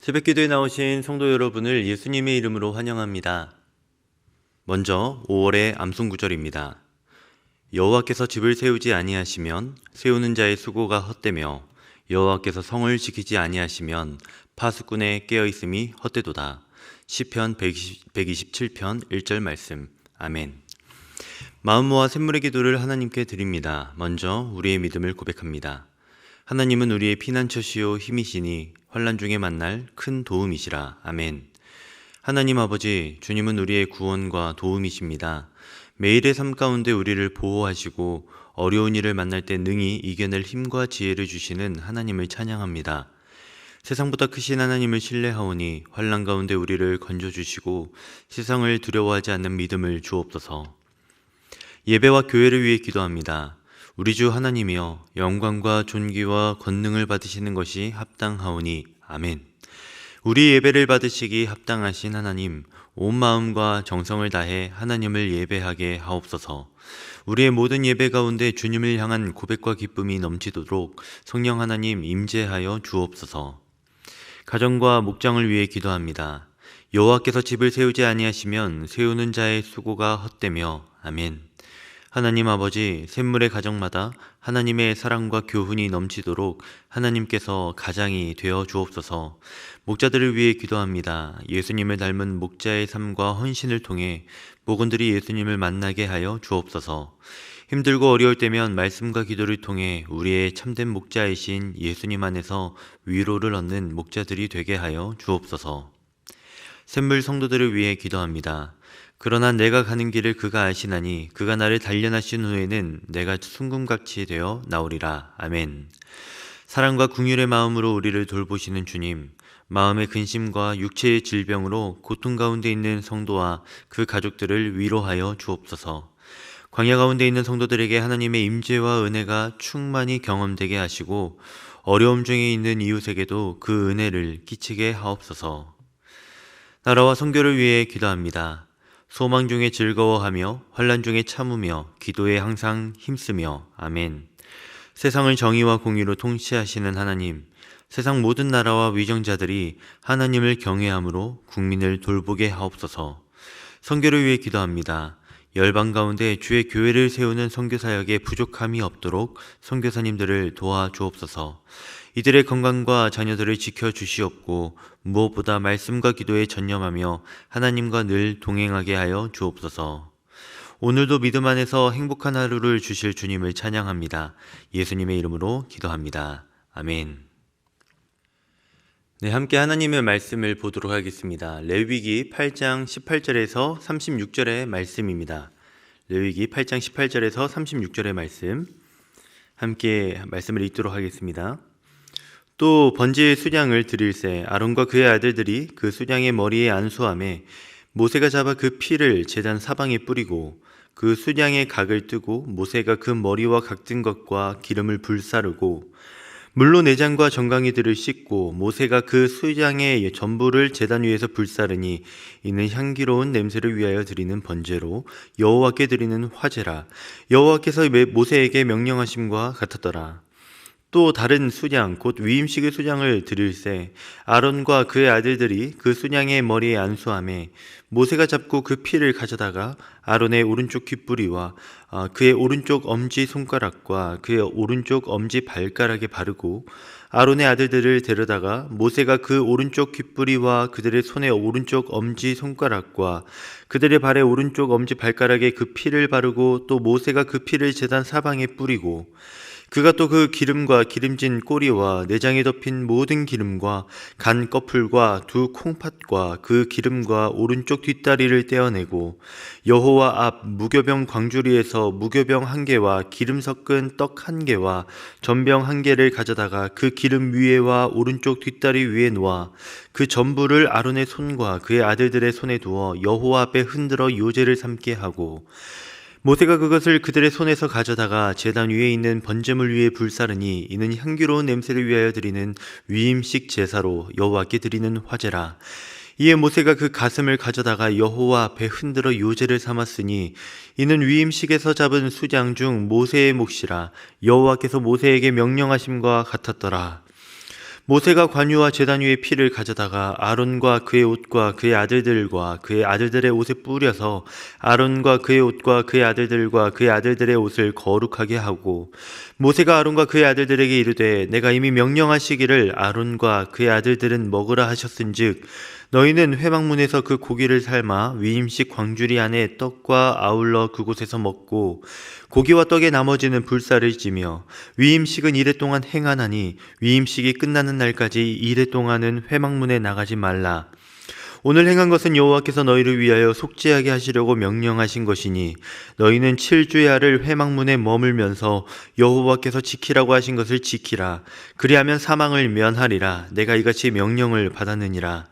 새벽기도에 나오신 성도 여러분을 예수님의 이름으로 환영합니다. 먼저 5월의 암송 구절입니다. 여호와께서 집을 세우지 아니하시면 세우는 자의 수고가 헛되며 여호와께서 성을 지키지 아니하시면 파수꾼의 깨어있음이 헛되도다. 시편 127편 1절 말씀. 아멘. 마음 모아 샘물의 기도를 하나님께 드립니다. 먼저 우리의 믿음을 고백합니다. 하나님은 우리의 피난처시요 힘이시니 환난 중에 만날 큰 도움이시라. 아멘. 하나님 아버지, 주님은 우리의 구원과 도움이십니다. 매일의 삶 가운데 우리를 보호하시고 어려운 일을 만날 때 능히 이겨낼 힘과 지혜를 주시는 하나님을 찬양합니다. 세상보다 크신 하나님을 신뢰하오니 환난 가운데 우리를 건져주시고 세상을 두려워하지 않는 믿음을 주옵소서. 예배와 교회를 위해 기도합니다. 우리 주 하나님이여, 영광과 존귀와 권능을 받으시는 것이 합당하오니. 아멘. 우리 예배를 받으시기 합당하신 하나님, 온 마음과 정성을 다해 하나님을 예배하게 하옵소서. 우리의 모든 예배 가운데 주님을 향한 고백과 기쁨이 넘치도록 성령 하나님 임재하여 주옵소서. 가정과 목장을 위해 기도합니다. 여호와께서 집을 세우지 아니하시면 세우는 자의 수고가 헛되며. 아멘. 하나님 아버지, 샘물의 가정마다 하나님의 사랑과 교훈이 넘치도록 하나님께서 가장이 되어 주옵소서. 목자들을 위해 기도합니다. 예수님을 닮은 목자의 삶과 헌신을 통해 목원들이 예수님을 만나게 하여 주옵소서. 힘들고 어려울 때면 말씀과 기도를 통해 우리의 참된 목자이신 예수님 안에서 위로를 얻는 목자들이 되게 하여 주옵소서. 샘물 성도들을 위해 기도합니다. 그러나 내가 가는 길을 그가 아시나니 그가 나를 단련하신 후에는 내가 순금같이 되어 나오리라. 아멘. 사랑과 긍휼의 마음으로 우리를 돌보시는 주님, 마음의 근심과 육체의 질병으로 고통 가운데 있는 성도와 그 가족들을 위로하여 주옵소서. 광야 가운데 있는 성도들에게 하나님의 임재와 은혜가 충만히 경험되게 하시고 어려움 중에 있는 이웃에게도 그 은혜를 끼치게 하옵소서. 나라와 선교를 위해 기도합니다. 소망 중에 즐거워하며 환난 중에 참으며 기도에 항상 힘쓰며. 아멘. 세상을 정의와 공의로 통치하시는 하나님, 세상 모든 나라와 위정자들이 하나님을 경외함으로 국민을 돌보게 하옵소서. 선교를 위해 기도합니다. 열방 가운데 주의 교회를 세우는 선교사역에 부족함이 없도록 선교사님들을 도와주옵소서. 이들의 건강과 자녀들을 지켜주시옵고 무엇보다 말씀과 기도에 전념하며 하나님과 늘 동행하게 하여 주옵소서. 오늘도 믿음 안에서 행복한 하루를 주실 주님을 찬양합니다. 예수님의 이름으로 기도합니다. 아멘. 네, 함께 하나님의 말씀을 보도록 하겠습니다. 레위기 8장 18절에서 36절의 말씀입니다. 레위기 8장 18절에서 36절의 말씀, 함께 말씀을 읽도록 하겠습니다. 또 번제의 수량을 드릴새 아론과 그의 아들들이 그 수량의 머리에 안수하매 모세가 잡아 그 피를 제단 사방에 뿌리고 그 수량의 각을 뜨고 모세가 그 머리와 각진 것과 기름을 불사르고 물로 내장과 정강이들을 씻고 모세가 그 수량의 전부를 제단 위에서 불사르니 이는 향기로운 냄새를 위하여 드리는 번제로 여호와께 드리는 화제라. 여호와께서 모세에게 명령하심과 같았더라. 또 다른 수량 곧 위임식의 수량을 드릴새 아론과 그의 아들들이 그 수량의 머리에 안수하매 모세가 잡고 그 피를 가져다가 아론의 오른쪽 귓뿌리와 그의 오른쪽 엄지 손가락과 그의 오른쪽 엄지 발가락에 바르고 아론의 아들들을 데려다가 모세가 그 오른쪽 귓뿌리와 그들의 손의 오른쪽 엄지 손가락과 그들의 발의 오른쪽 엄지 발가락에 그 피를 바르고 또 모세가 그 피를 제단 사방에 뿌리고 그가 또 그 기름과 기름진 꼬리와 내장에 덮인 모든 기름과 간 꺼풀과 두 콩팥과 그 기름과 오른쪽 뒷다리를 떼어내고 여호와 앞 무교병 광주리에서 무교병 한 개와 기름 섞은 떡 한 개와 전병 한 개를 가져다가 그 기름 위에와 오른쪽 뒷다리 위에 놓아 그 전부를 아론의 손과 그의 아들들의 손에 두어 여호와 앞에 흔들어 요제를 삼게 하고 모세가 그것을 그들의 손에서 가져다가 제단 위에 있는 번제물 위에 불사르니 이는 향기로운 냄새를 위하여 드리는 위임식 제사로 여호와께 드리는 화제라. 이에 모세가 그 가슴을 가져다가 여호와 앞에 흔들어 요제를 삼았으니 이는 위임식에서 잡은 수장 중 모세의 몫이라. 여호와께서 모세에게 명령하심과 같았더라. 모세가 관유와 제단 위에 피를 가져다가 아론과 그의 옷과 그의 아들들과 그의 아들들의 옷에 뿌려서 아론과 그의 옷과 그의 아들들과 그의 아들들의 옷을 거룩하게 하고, 모세가 아론과 그의 아들들에게 이르되 내가 이미 명령하시기를 아론과 그의 아들들은 먹으라 하셨은즉 너희는 회막문에서 그 고기를 삶아 위임식 광주리 안에 떡과 아울러 그곳에서 먹고 고기와 떡의 나머지는 불사를 지며 위임식은 이레 동안 행하나니 위임식이 끝나는 날까지 이레 동안은 회막문에 나가지 말라. 오늘 행한 것은 여호와께서 너희를 위하여 속죄하게 하시려고 명령하신 것이니 너희는 7주야를 회막문에 머물면서 여호와께서 지키라고 하신 것을 지키라. 그리하면 사망을 면하리라. 내가 이같이 명령을 받았느니라.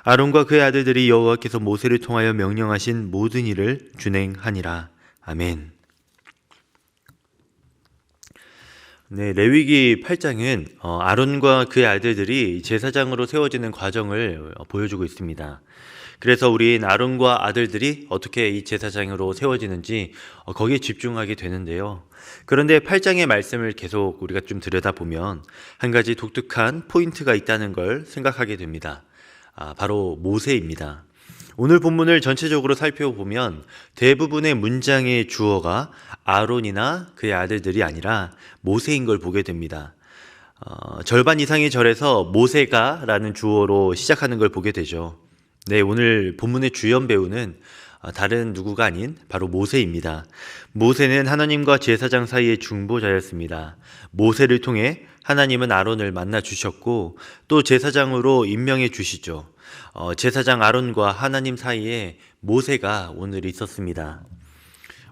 아론과 그의 아들들이 여호와께서 모세를 통하여 명령하신 모든 일을 준행하니라. 아멘. 네, 레위기 8장은 아론과 그의 아들들이 제사장으로 세워지는 과정을 보여주고 있습니다. 그래서 우린 아론과 아들들이 어떻게 이 제사장으로 세워지는지 거기에 집중하게 되는데요. 그런데 8장의 말씀을 계속 우리가 좀 들여다보면 한 가지 독특한 포인트가 있다는 걸 생각하게 됩니다. 바로 모세입니다. 오늘 본문을 전체적으로 살펴보면 대부분의 문장의 주어가 아론이나 그의 아들들이 아니라 모세인 걸 보게 됩니다. 절반 이상의 절에서 모세가 라는 주어로 시작하는 걸 보게 되죠. 네, 오늘 본문의 주연 배우는 다른 누구가 아닌 바로 모세입니다. 모세는 하나님과 제사장 사이의 중보자였습니다. 모세를 통해 하나님은 아론을 만나 주셨고 또 제사장으로 임명해 주시죠. 제사장 아론과 하나님 사이에 모세가 오늘 있었습니다.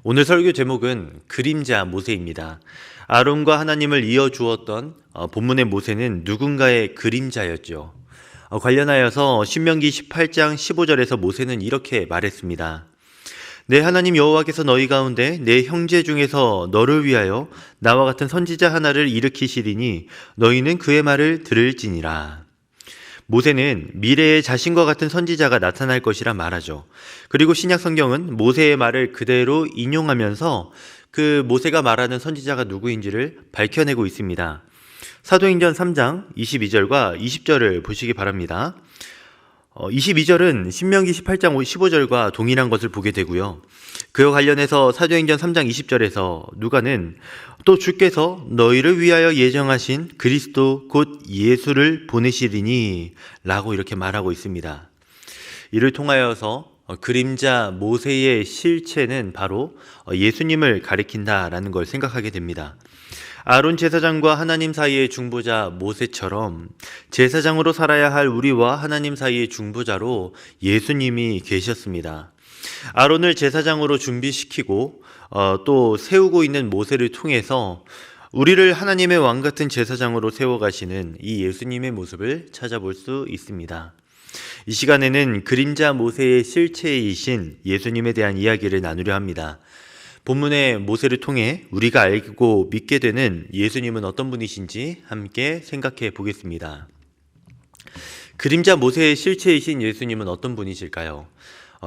오늘 설교 제목은 그림자 모세입니다. 아론과 하나님을 이어주었던 본문의 모세는 누군가의 그림자였죠. 관련하여서 신명기 18장 15절에서 모세는 이렇게 말했습니다. 내 하나님 여호와께서 너희 가운데 내 형제 중에서 너를 위하여 나와 같은 선지자 하나를 일으키시리니 너희는 그의 말을 들을지니라. 모세는 미래에 자신과 같은 선지자가 나타날 것이라 말하죠. 그리고 신약 성경은 모세의 말을 그대로 인용하면서 그 모세가 말하는 선지자가 누구인지를 밝혀내고 있습니다. 사도행전 3장 22절과 20절을 보시기 바랍니다. 22절은 신명기 18장 15절과 동일한 것을 보게 되고요. 그와 관련해서 사도행전 3장 20절에서 누가는 또 주께서 너희를 위하여 예정하신 그리스도 곧 예수를 보내시리니 라고 이렇게 말하고 있습니다. 이를 통하여서 그림자 모세의 실체는 바로 예수님을 가리킨다라는 걸 생각하게 됩니다. 아론 제사장과 하나님 사이의 중보자 모세처럼 제사장으로 살아야 할 우리와 하나님 사이의 중보자로 예수님이 계셨습니다. 아론을 제사장으로 준비시키고 또 세우고 있는 모세를 통해서 우리를 하나님의 왕 같은 제사장으로 세워가시는 이 예수님의 모습을 찾아볼 수 있습니다. 이 시간에는 그림자 모세의 실체이신 예수님에 대한 이야기를 나누려 합니다. 본문의 모세를 통해 우리가 알고 믿게 되는 예수님은 어떤 분이신지 함께 생각해 보겠습니다. 그림자 모세의 실체이신 예수님은 어떤 분이실까요?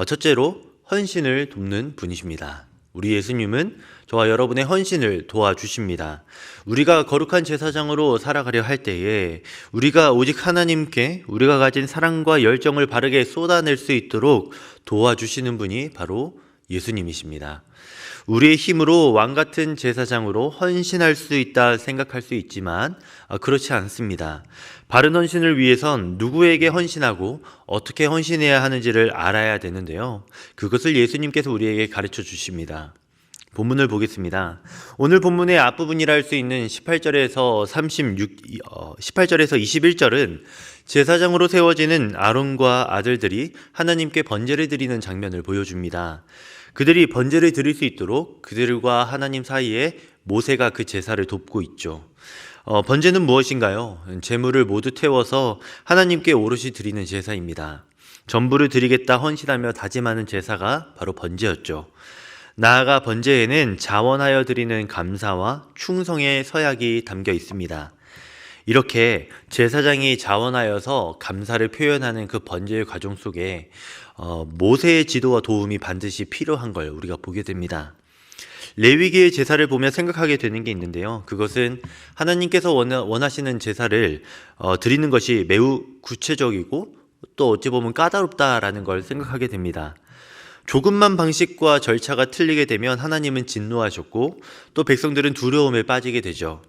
첫째로 헌신을 돕는 분이십니다. 우리 예수님은 저와 여러분의 헌신을 도와주십니다. 우리가 거룩한 제사장으로 살아가려 할 때에 우리가 오직 하나님께 우리가 가진 사랑과 열정을 바르게 쏟아낼 수 있도록 도와주시는 분이 바로 예수님이십니다. 우리의 힘으로 왕같은 제사장으로 헌신할 수 있다 생각할 수 있지만 그렇지 않습니다. 바른 헌신을 위해선 누구에게 헌신하고 어떻게 헌신해야 하는지를 알아야 되는데요. 그것을 예수님께서 우리에게 가르쳐 주십니다. 본문을 보겠습니다. 오늘 본문의 앞부분이라 할 수 있는 18절에서 21절은 제사장으로 세워지는 아론과 아들들이 하나님께 번제를 드리는 장면을 보여줍니다. 그들이 번제를 드릴 수 있도록 그들과 하나님 사이에 모세가 그 제사를 돕고 있죠. 번제는 무엇인가요? 제물을 모두 태워서 하나님께 오롯이 드리는 제사입니다. 전부를 드리겠다 헌신하며 다짐하는 제사가 바로 번제였죠. 나아가 번제에는 자원하여 드리는 감사와 충성의 서약이 담겨 있습니다. 이렇게 제사장이 자원하여서 감사를 표현하는 그 번제의 과정 속에 모세의 지도와 도움이 반드시 필요한 걸 우리가 보게 됩니다. 레위기의 제사를 보면 생각하게 되는 게 있는데요. 그것은 하나님께서 원하시는 제사를 드리는 것이 매우 구체적이고 또 어찌 보면 까다롭다라는 걸 생각하게 됩니다. 조금만 방식과 절차가 틀리게 되면 하나님은 진노하셨고 또 백성들은 두려움에 빠지게 되죠.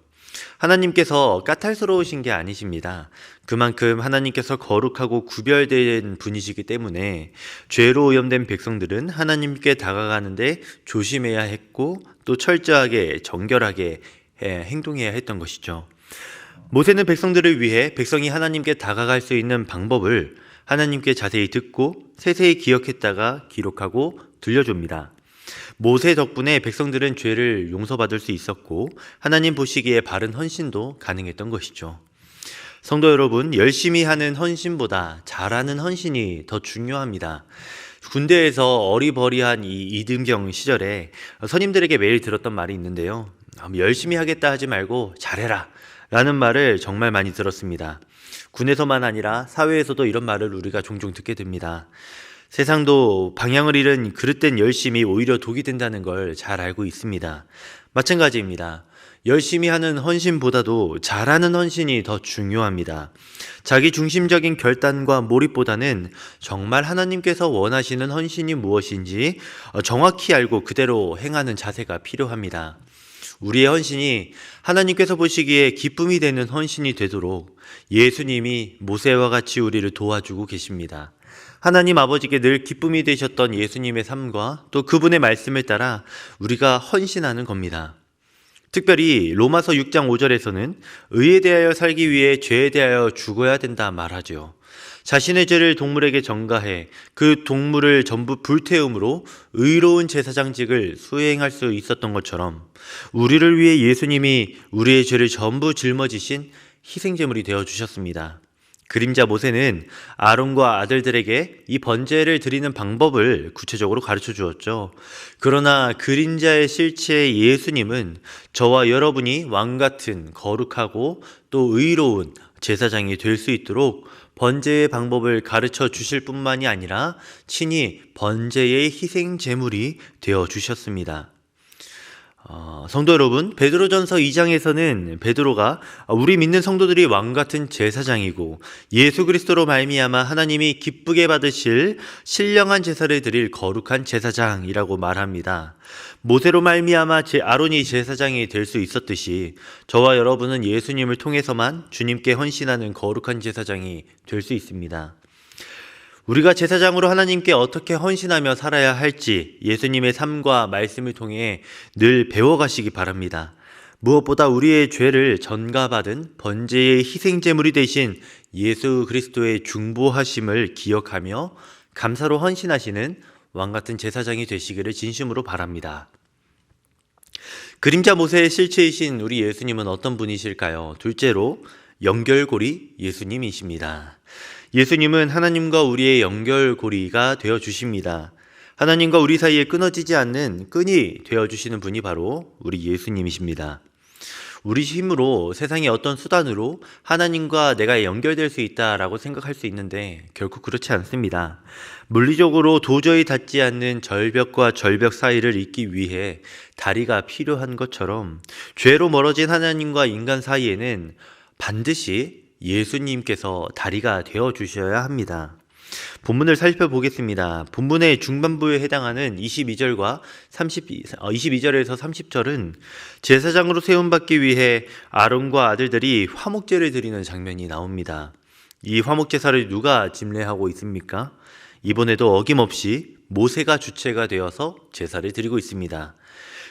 하나님께서 까탈스러우신 게 아니십니다. 그만큼 하나님께서 거룩하고 구별된 분이시기 때문에 죄로 오염된 백성들은 하나님께 다가가는데 조심해야 했고 또 철저하게 정결하게 행동해야 했던 것이죠. 모세는 백성들을 위해 백성이 하나님께 다가갈 수 있는 방법을 하나님께 자세히 듣고 세세히 기억했다가 기록하고 들려줍니다. 모세 덕분에 백성들은 죄를 용서받을 수 있었고 하나님 보시기에 바른 헌신도 가능했던 것이죠. 성도 여러분, 열심히 하는 헌신보다 잘하는 헌신이 더 중요합니다. 군대에서 어리버리한 이 이등병 시절에 선임들에게 매일 들었던 말이 있는데요. 열심히 하겠다 하지 말고 잘해라 라는 말을 정말 많이 들었습니다. 군에서만 아니라 사회에서도 이런 말을 우리가 종종 듣게 됩니다. 세상도 방향을 잃은 그릇된 열심이 오히려 독이 된다는 걸 잘 알고 있습니다. 마찬가지입니다. 열심히 하는 헌신보다도 잘하는 헌신이 더 중요합니다. 자기 중심적인 결단과 몰입보다는 정말 하나님께서 원하시는 헌신이 무엇인지 정확히 알고 그대로 행하는 자세가 필요합니다. 우리의 헌신이 하나님께서 보시기에 기쁨이 되는 헌신이 되도록 예수님이 모세와 같이 우리를 도와주고 계십니다. 하나님 아버지께 늘 기쁨이 되셨던 예수님의 삶과 또 그분의 말씀을 따라 우리가 헌신하는 겁니다. 특별히 로마서 6장 5절에서는 의에 대하여 살기 위해 죄에 대하여 죽어야 된다 말하죠. 자신의 죄를 동물에게 전가해 그 동물을 전부 불태움으로 의로운 제사장직을 수행할 수 있었던 것처럼 우리를 위해 예수님이 우리의 죄를 전부 짊어지신 희생제물이 되어 주셨습니다. 그림자 모세는 아론과 아들들에게 이 번제를 드리는 방법을 구체적으로 가르쳐 주었죠. 그러나 그림자의 실체 예수님은 저와 여러분이 왕같은 거룩하고 또 의로운 제사장이 될 수 있도록 번제의 방법을 가르쳐 주실 뿐만이 아니라 친히 번제의 희생 제물이 되어 주셨습니다. 성도 여러분, 베드로전서 2장에서는 베드로가 우리 믿는 성도들이 왕같은 제사장이고 예수 그리스도로 말미암아 하나님이 기쁘게 받으실 신령한 제사를 드릴 거룩한 제사장이라고 말합니다. 모세로 말미암아 아론이 제사장이 될 수 있었듯이 저와 여러분은 예수님을 통해서만 주님께 헌신하는 거룩한 제사장이 될 수 있습니다. 우리가 제사장으로 하나님께 어떻게 헌신하며 살아야 할지 예수님의 삶과 말씀을 통해 늘 배워가시기 바랍니다. 무엇보다 우리의 죄를 전가받은 번제의 희생제물이 되신 예수 그리스도의 중보하심을 기억하며 감사로 헌신하시는 왕같은 제사장이 되시기를 진심으로 바랍니다. 그림자 모세의 실체이신 우리 예수님은 어떤 분이실까요? 둘째로 연결고리 예수님이십니다. 예수님은 하나님과 우리의 연결고리가 되어주십니다. 하나님과 우리 사이에 끊어지지 않는 끈이 되어주시는 분이 바로 우리 예수님이십니다. 우리 힘으로 세상의 어떤 수단으로 하나님과 내가 연결될 수 있다라고 생각할 수 있는데 결코 그렇지 않습니다. 물리적으로 도저히 닿지 않는 절벽과 절벽 사이를 잇기 위해 다리가 필요한 것처럼 죄로 멀어진 하나님과 인간 사이에는 반드시 예수님께서 다리가 되어 주셔야 합니다. 본문을 살펴보겠습니다. 본문의 중반부에 해당하는 22절에서 30절은 제사장으로 세움받기 위해 아론과 아들들이 화목제를 드리는 장면이 나옵니다. 이 화목제사를 누가 집례하고 있습니까? 이번에도 어김없이 모세가 주체가 되어서 제사를 드리고 있습니다.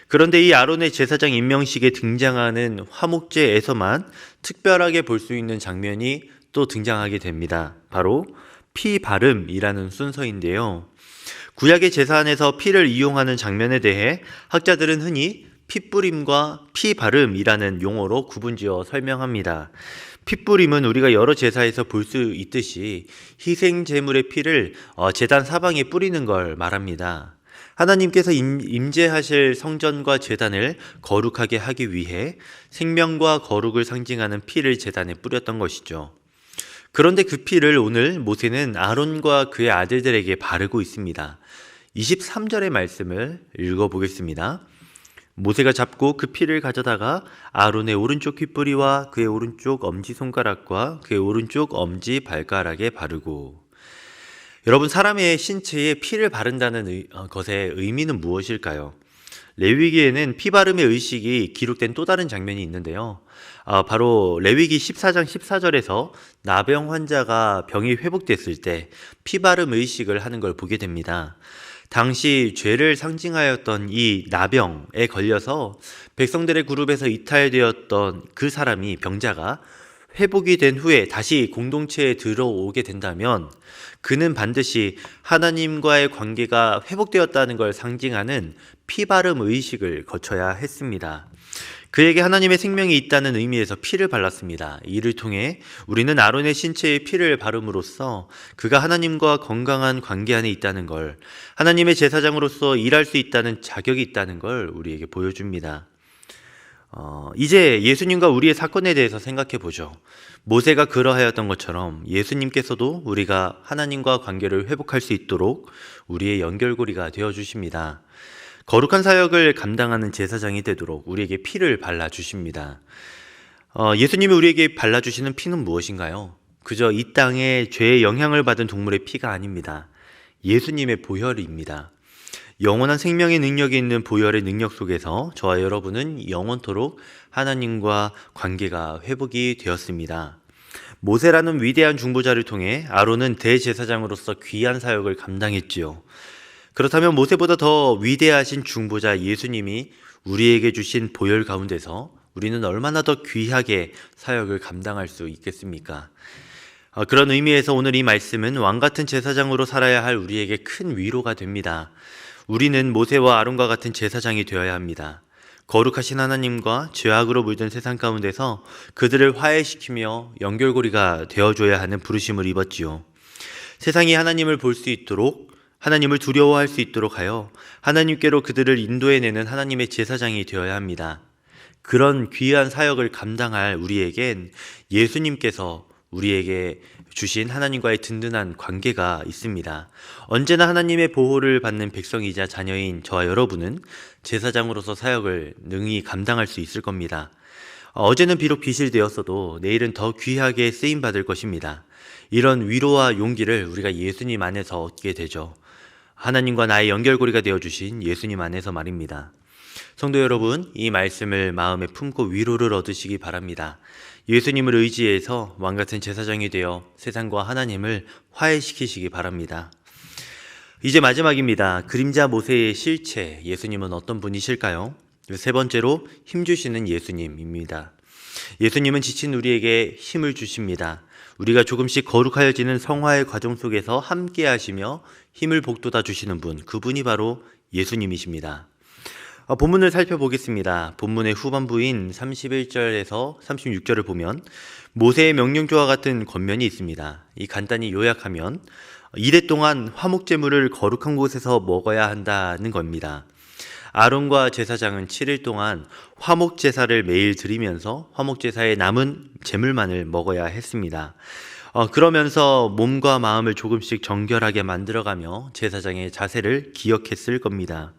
그런데 이 아론의 제사장 임명식에 등장하는 화목제에서만 특별하게 볼 수 있는 장면이 또 등장하게 됩니다. 바로 피 바름이라는 순서인데요. 구약의 제사안에서 피를 이용하는 장면에 대해 학자들은 흔히 핏뿌림과 피 바름이라는 용어로 구분지어 설명합니다. 핏뿌림은 우리가 여러 제사에서 볼 수 있듯이 희생 제물의 피를 제단 사방에 뿌리는 걸 말합니다. 하나님께서 임재하실 성전과 제단을 거룩하게 하기 위해 생명과 거룩을 상징하는 피를 제단에 뿌렸던 것이죠. 그런데 그 피를 오늘 모세는 아론과 그의 아들들에게 바르고 있습니다. 23절의 말씀을 읽어보겠습니다. 모세가 잡고 그 피를 가져다가 아론의 오른쪽 귓뿌리와 그의 오른쪽 엄지손가락과 그의 오른쪽 엄지 발가락에 바르고. 여러분, 사람의 신체에 피를 바른다는 것의 의미는 무엇일까요? 레위기에는 피 바름의 의식이 기록된 또 다른 장면이 있는데요. 바로 레위기 14장 14절에서 나병 환자가 병이 회복됐을 때 피 바름 의식을 하는 걸 보게 됩니다. 당시 죄를 상징하였던 이 나병에 걸려서 백성들의 그룹에서 이탈되었던 그 사람이, 병자가 회복이 된 후에 다시 공동체에 들어오게 된다면 그는 반드시 하나님과의 관계가 회복되었다는 걸 상징하는 피바름 의식을 거쳐야 했습니다. 그에게 하나님의 생명이 있다는 의미에서 피를 발랐습니다. 이를 통해 우리는 아론의 신체에 피를 바름으로써 그가 하나님과 건강한 관계 안에 있다는 걸, 하나님의 제사장으로서 일할 수 있다는 자격이 있다는 걸 우리에게 보여줍니다. 이제 예수님과 우리의 사건에 대해서 생각해 보죠. 모세가 그러하였던 것처럼 예수님께서도 우리가 하나님과 관계를 회복할 수 있도록 우리의 연결고리가 되어주십니다. 거룩한 사역을 감당하는 제사장이 되도록 우리에게 피를 발라주십니다. 예수님이 우리에게 발라주시는 피는 무엇인가요? 그저 이 땅에 죄의 영향을 받은 동물의 피가 아닙니다. 예수님의 보혈입니다. 영원한 생명의 능력이 있는 보혈의 능력 속에서 저와 여러분은 영원토록 하나님과 관계가 회복이 되었습니다. 모세라는 위대한 중보자를 통해 아론은 대제사장으로서 귀한 사역을 감당했지요. 그렇다면 모세보다 더 위대하신 중보자 예수님이 우리에게 주신 보혈 가운데서 우리는 얼마나 더 귀하게 사역을 감당할 수 있겠습니까? 그런 의미에서 오늘 이 말씀은 왕같은 제사장으로 살아야 할 우리에게 큰 위로가 됩니다. 우리는 모세와 아론과 같은 제사장이 되어야 합니다. 거룩하신 하나님과 죄악으로 물든 세상 가운데서 그들을 화해시키며 연결고리가 되어줘야 하는 부르심을 입었지요. 세상이 하나님을 볼 수 있도록, 하나님을 두려워할 수 있도록 하여 하나님께로 그들을 인도해내는 하나님의 제사장이 되어야 합니다. 그런 귀한 사역을 감당할 우리에겐 예수님께서 우리에게 주신 하나님과의 든든한 관계가 있습니다. 언제나 하나님의 보호를 받는 백성이자 자녀인 저와 여러분은 제사장으로서 사역을 능히 감당할 수 있을 겁니다. 어제는 비록 비실되었어도 내일은 더 귀하게 쓰임받을 것입니다. 이런 위로와 용기를 우리가 예수님 안에서 얻게 되죠. 하나님과 나의 연결고리가 되어주신 예수님 안에서 말입니다. 성도 여러분, 이 말씀을 마음에 품고 위로를 얻으시기 바랍니다. 예수님을 의지해서 왕같은 제사장이 되어 세상과 하나님을 화해시키시기 바랍니다. 이제 마지막입니다. 그림자 모세의 실체, 예수님은 어떤 분이실까요? 세 번째로 힘주시는 예수님입니다. 예수님은 지친 우리에게 힘을 주십니다. 우리가 조금씩 거룩하여지는 성화의 과정 속에서 함께 하시며 힘을 북돋아 주시는 분, 그분이 바로 예수님이십니다. 본문을 살펴보겠습니다. 본문의 후반부인 31절에서 36절을 보면 모세의 명령조와 같은 권면이 있습니다. 이 간단히 요약하면 이래 동안 화목제물을 거룩한 곳에서 먹어야 한다는 겁니다. 아론과 제사장은 7일 동안 화목제사를 매일 드리면서 화목제사에 남은 제물만을 먹어야 했습니다. 그러면서 몸과 마음을 조금씩 정결하게 만들어가며 제사장의 자세를 기억했을 겁니다.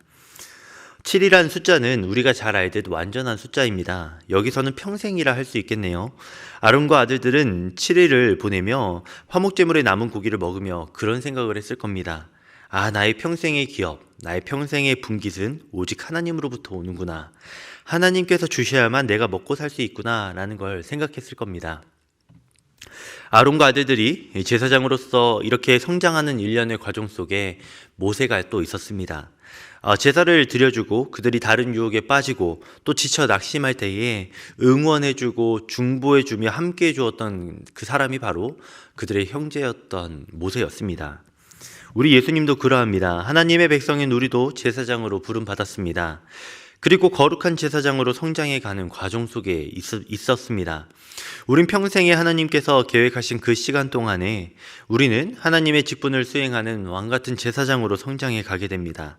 7이란 숫자는 우리가 잘 알듯 완전한 숫자입니다. 여기서는 평생이라 할 수 있겠네요. 아론과 아들들은 7일을 보내며 화목제물에 남은 고기를 먹으며 그런 생각을 했을 겁니다. 나의 평생의 기업, 나의 평생의 분깃은 오직 하나님으로부터 오는구나. 하나님께서 주셔야만 내가 먹고 살 수 있구나 라는 걸 생각했을 겁니다. 아론과 아들들이 제사장으로서 이렇게 성장하는 일련의 과정 속에 모세가 또 있었습니다. 제사를 드려주고 그들이 다른 유혹에 빠지고 또 지쳐 낙심할 때에 응원해주고 중보해주며 함께해 주었던 그 사람이 바로 그들의 형제였던 모세였습니다. 우리 예수님도 그러합니다. 하나님의 백성인 우리도 제사장으로 부름받았습니다. 그리고 거룩한 제사장으로 성장해가는 과정 속에 있었습니다. 우린 평생에 하나님께서 계획하신 그 시간 동안에 우리는 하나님의 직분을 수행하는 왕같은 제사장으로 성장해 가게 됩니다.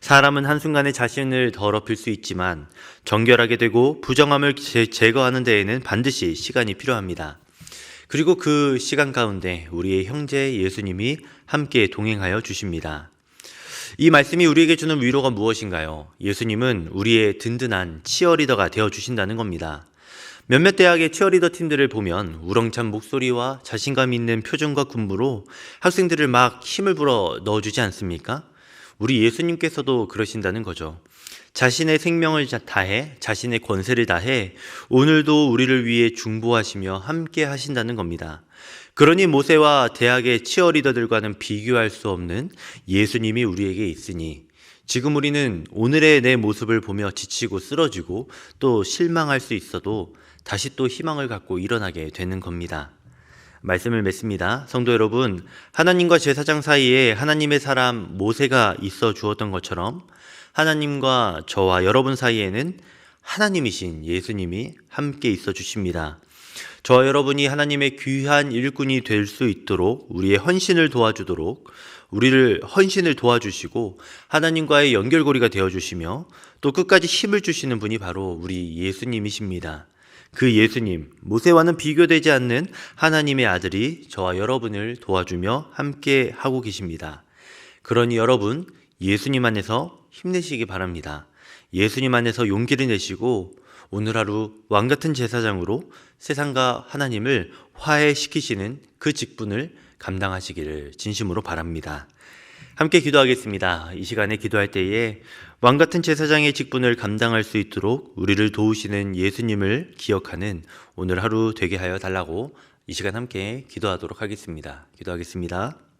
사람은 한순간에 자신을 더럽힐 수 있지만 정결하게 되고 부정함을 제거하는 데에는 반드시 시간이 필요합니다. 그리고 그 시간 가운데 우리의 형제 예수님이 함께 동행하여 주십니다. 이 말씀이 우리에게 주는 위로가 무엇인가요? 예수님은 우리의 든든한 치어리더가 되어주신다는 겁니다. 몇몇 대학의 치어리더 팀들을 보면 우렁찬 목소리와 자신감 있는 표정과 군무로 학생들을 막 힘을 불어 넣어주지 않습니까? 우리 예수님께서도 그러신다는 거죠. 자신의 생명을 다해, 자신의 권세를 다해 오늘도 우리를 위해 중보하시며 함께 하신다는 겁니다. 그러니 모세와 대학의 치어리더들과는 비교할 수 없는 예수님이 우리에게 있으니 지금 우리는 오늘의 내 모습을 보며 지치고 쓰러지고 또 실망할 수 있어도 다시 또 희망을 갖고 일어나게 되는 겁니다. 말씀을 맺습니다. 성도 여러분, 하나님과 제사장 사이에 하나님의 사람 모세가 있어 주었던 것처럼 하나님과 저와 여러분 사이에는 하나님이신 예수님이 함께 있어 주십니다. 저와 여러분이 하나님의 귀한 일꾼이 될 수 있도록 우리의 헌신을 도와주도록 우리를 헌신을 도와주시고 하나님과의 연결고리가 되어주시며 또 끝까지 힘을 주시는 분이 바로 우리 예수님이십니다. 그 예수님, 모세와는 비교되지 않는 하나님의 아들이 저와 여러분을 도와주며 함께 하고 계십니다. 그러니 여러분, 예수님 안에서 힘내시기 바랍니다. 예수님 안에서 용기를 내시고 오늘 하루 왕같은 제사장으로 세상과 하나님을 화해시키시는 그 직분을 감당하시기를 진심으로 바랍니다. 함께 기도하겠습니다. 이 시간에 기도할 때에 왕같은 제사장의 직분을 감당할 수 있도록 우리를 도우시는 예수님을 기억하는 오늘 하루 되게 하여 달라고 이 시간 함께 기도하도록 하겠습니다. 기도하겠습니다.